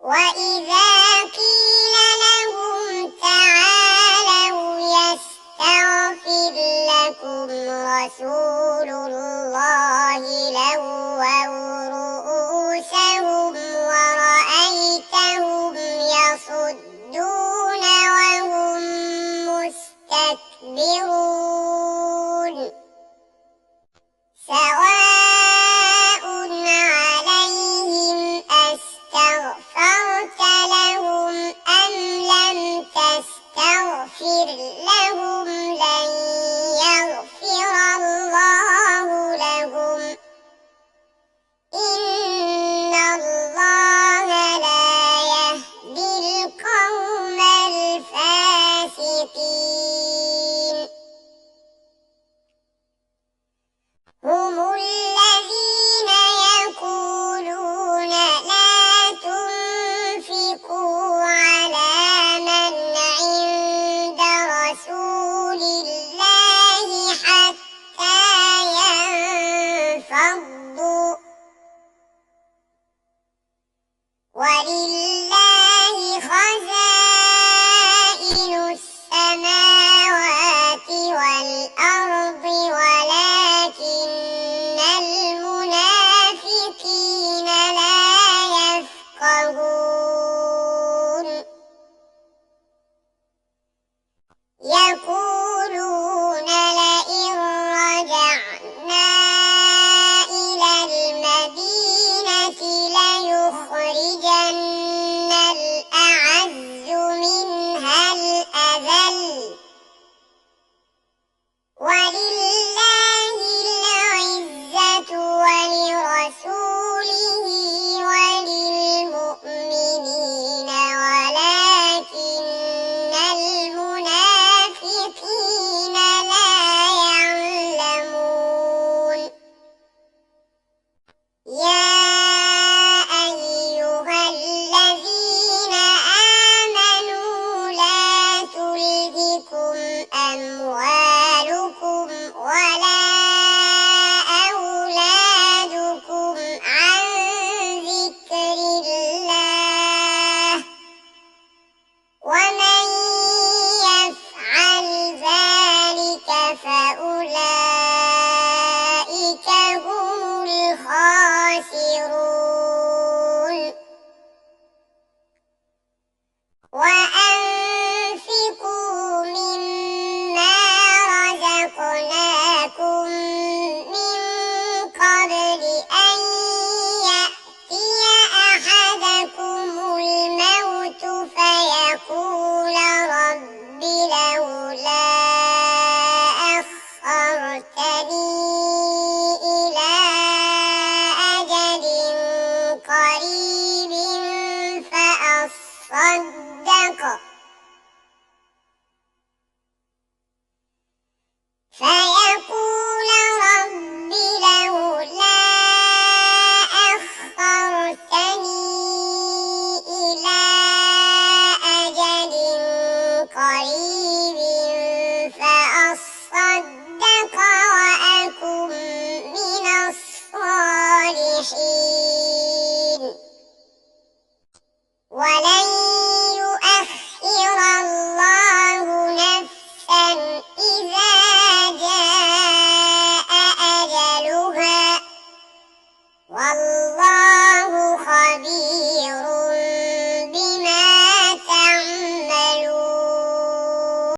وإذا قيل لهم تعالوا يستغفر لكم رسول الله لووا رؤوسهم ورأيتهم يصدون وهم مستكبرون سواء عليهم أستغفرت لهم أم لم تستغفر لهم لن يغفر الله لهم إن الله لا يهدي القوم الفاسقين هم الذين يقولون لا تنفقوا على من عند رسول الله حتى ينفضوا ولله خزائن السماوات والأرض ولكن المنافقين لا يفقهون يقولون لئن رجعنا إلى المدينة ليخرجن الأعز منها الأذل ولله العزة ولرسوله وللمؤمنين ولكن المنافقين لا يعلمون يا أيها الذين آمنوا لا تلهكم أموالكم ولا أولادكم عن ذكر الله ومن يفعل ذلك فأولئك هم الخاسرون وأنفقوا مما رزقناكم من قبل أن يأتي أحدكم الموت فيقول رب لولا أخرتني إلى أجل قريب فأصدق